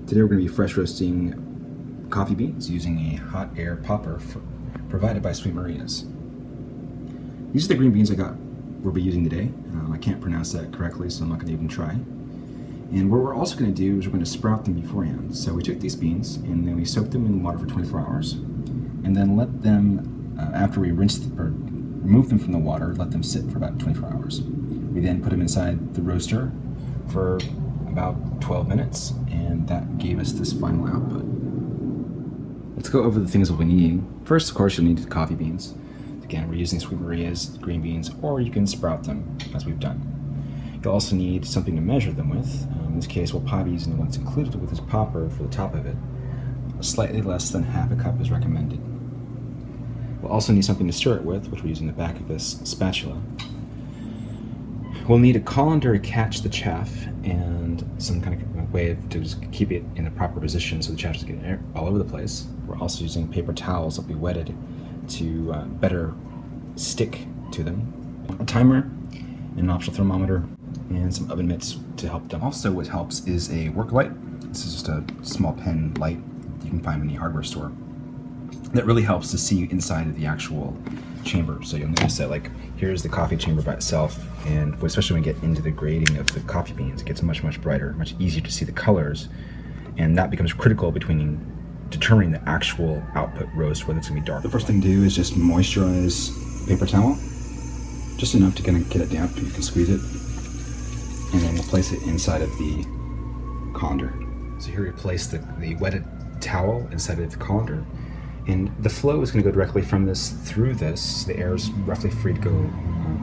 Today we're going to be fresh roasting coffee beans using a hot air popper provided by Sweet Maria's. These are the green beans we'll be using today. I can't pronounce that correctly, so I'm not going to even try. And what we're also going to do is we're going to sprout them beforehand. So we took these beans and then we soaked them in water for 24 hours, and then let them, after we remove them from the water, let them sit for about 24 hours. We then put them inside the roaster for about 12 minutes, and that gave us this final output. Let's go over the things we'll be needing. First, of course, you'll need coffee beans. Again, we're using Sweet Maria's green beans, or you can sprout them, as we've done. You'll also need something to measure them with. In this case, we'll probably be using the ones included with this popper for the top of it. Slightly less than half a cup is recommended. We'll also need something to stir it with, which we're using the back of this spatula. We'll need a colander to catch the chaff and some kind of way to just keep it in the proper position so the chaff doesn't get all over the place. We're also using paper towels that we wetted to better stick to them. A timer, an optional thermometer, and some oven mitts to help them. Also, what helps is a work light. This is just a small pen light you can find in any hardware store. That really helps to see inside of the actual chamber. So you'll notice that, like, here's the coffee chamber by itself, and especially when you get into the grading of the coffee beans, it gets much brighter, much easier to see the colors, and that becomes critical between determining the actual output roast, whether it's gonna be dark. The first thing to do is just moisturize the paper towel, just enough to kind of get it damp. You can squeeze it, and then we'll place it inside of the colander. So here we place the wetted towel inside of the colander. And the flow is going to go directly from this through this. The air is roughly free to go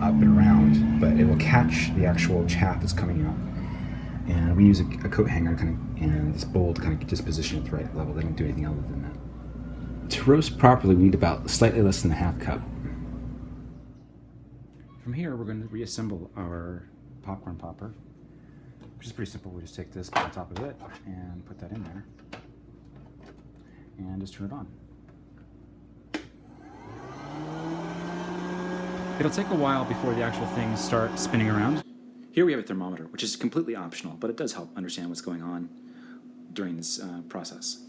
up and around, but it will catch the actual chaff that's coming out. And we use a coat hanger and this bowl to kind of get this position at the right level. They don't do anything other than that. To roast properly, we need about slightly less than a half cup. From here, we're going to reassemble our popcorn popper, which is pretty simple. We just take this on top of it and put that in there, and just turn it on. It'll take a while before the actual things start spinning around. Here we have a thermometer, which is completely optional, but it does help understand what's going on during this process.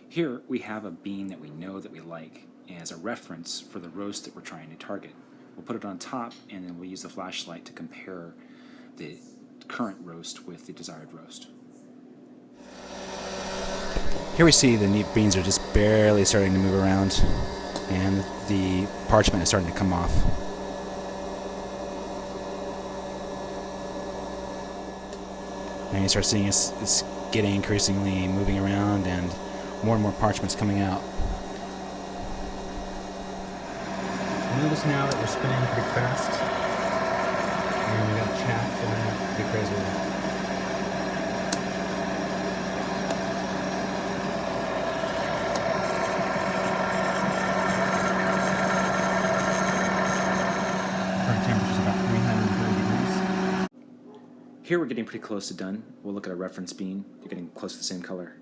Here we have a bean that we know that we like as a reference for the roast that we're trying to target. We'll put it on top, and then we'll use the flashlight to compare the current roast with the desired roast. Here we see the neat beans are just barely starting to move around, and the parchment is starting to come off. And you start seeing it's getting increasingly moving around, and more parchment's coming out. Notice now that we're spinning pretty fast, and we got chaff and pretty crazy. Temperature's about 330 degrees. Here we're getting pretty close to done. We'll look at a reference bean. You're getting close to the same color.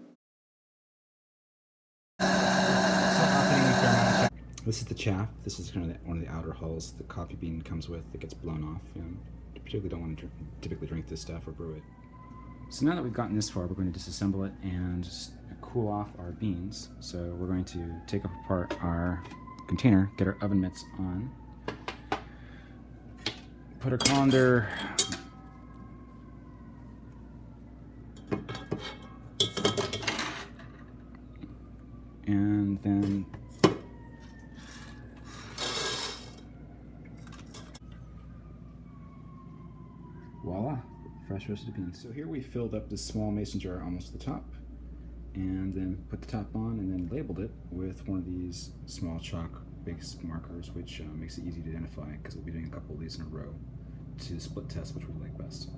This is the chaff. This is kind of one of the outer hulls the coffee bean comes with that gets blown off. You particularly don't want to typically drink this stuff or brew it. So now that we've gotten this far, we're going to disassemble it and just cool off our beans. So we're going to take apart our container, get our oven mitts on, put our colander and then voila, fresh roasted beans. So here we filled up this small mason jar almost to the top, and then put the top on, and then labeled it with one of these small chalk base markers, which makes it easy to identify, because we'll be doing a couple of these in a row to split test which we like best.